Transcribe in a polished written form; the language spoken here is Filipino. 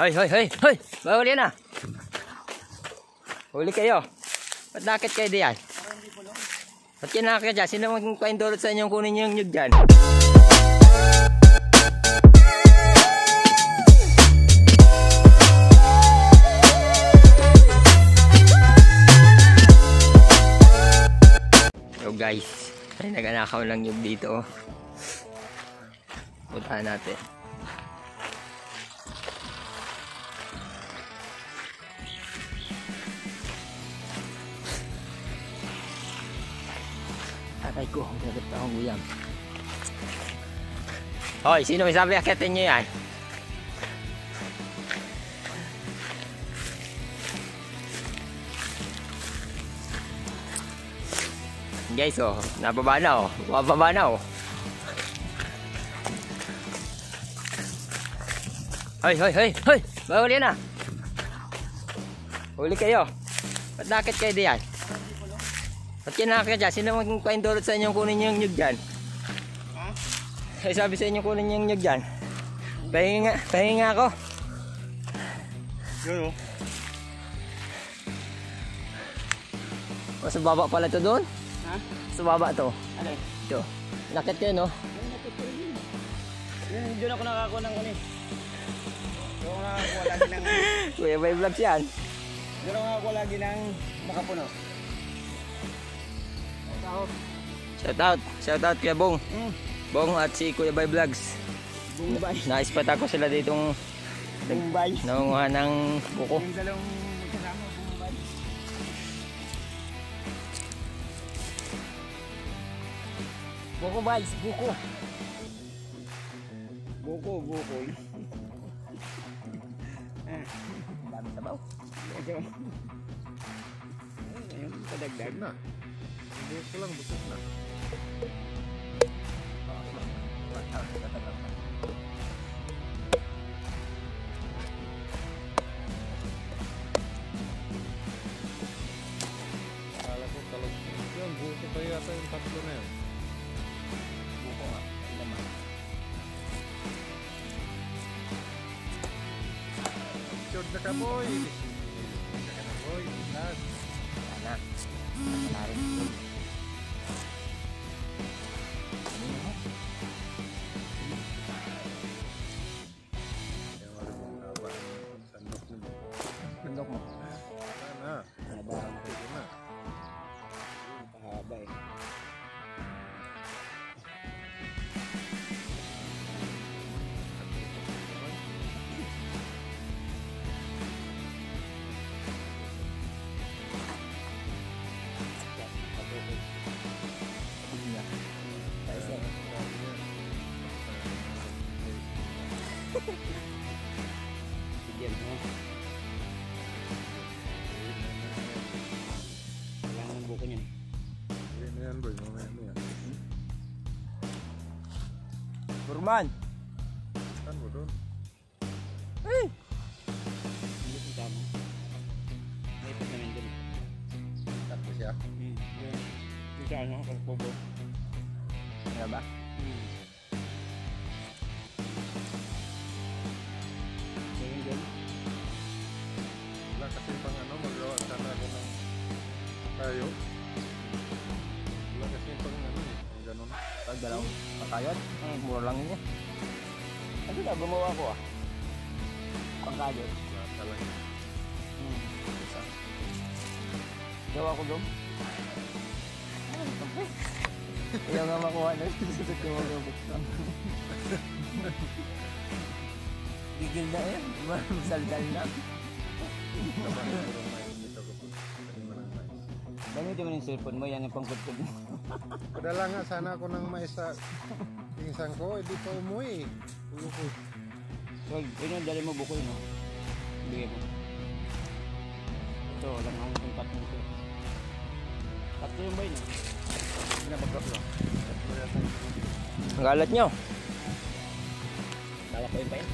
Hoy, hoy, hoy, hoy! Bawal yan ah! Huli kayo. Ba't nakit kayo diyan? Ba't yan nakit dyan? Sino magpaindulot sa inyong kunin yung nyug dyan? So guys, ay naganakaw lang nyug dito. Puntahan natin. Aray ko, dapat pa akong guyam. Hoy, sino may sabi akitin nyo yan? Guys, oh, nababa na oh. Mababa na oh. Hoy, hoy, hoy, hoy! Bawal yan ah! Huli kayo. Ba't nakit kayo diyan? Ba't yan nakit dyan? Sino magpaindulot sa inyong kunin yung nyug dyan? Ay sabi sa inyo kunin yung nyug dyan. Pahingi nga ako. Yun O sa baba pala to doon? Ha? Sa baba to. Ano? Ito. Nakit kayo no? Yun ako nakakuha ng ano. Doon ako nakakuha lagi ng... Kuya Bay Vlogs yan. Doon ako nakakuha lagi ng makapuno. Shout out kay Bong. Bong at si Kuya Bay Vlogs. Bumbay. Naispot ako sila ditong Bumbay. nangunguha ng buko. Yung dalawang magkasama, Bumbay. Buko guys, buko. Buko. Dami sabaw. Ayun, padagdag na. Buko lang, busog na. Akala ko talag yun, buko pa yata yung tatlo na yun. Buko nga, laman. Pictured na ka boy! Pictured ka na boy, lahat. Sana. Wala rin. Kaya wala kong haba. Sandok mo. Bundok mo. Wala na. Haba. Sige na. Pahaba eh. Bigyan mo. Kailangan ng buko niyan. Sige na yan boy, mamaya mo yan. Burman. Saan mo doon? Hindi ko tama. May ipot namin dun. Takbo siya. Yung sa ano, kalpobo. Ano ba? Yung dun. Wala kasi pang ano, magawa sana ako ng tayo. Wala kasi pang ano eh, ang ganun. Pag dalawang pakayod, mura lang yun. Ano na, gumawa ko ah. Pangkayod. Wala talaga. Gawa ko dom. Ayaw nga makuha na. Susot ko mag-buksan. Gigil na yan. Masaldal na. Gamitin mo yung cellphone mo, yan yung pangkutod mo. Padala nga sana ako ng mais sa pinsan ko, hindi pa umuwi. Ulo ko. So, yun yung dali mo buko yun, no? Bigay mo. Ito, lang ang yung tatlong ito. Tatlo yung ba yun, no? Hindi na magkaklo. Ang galat nyo. Dala ko yun pa yun.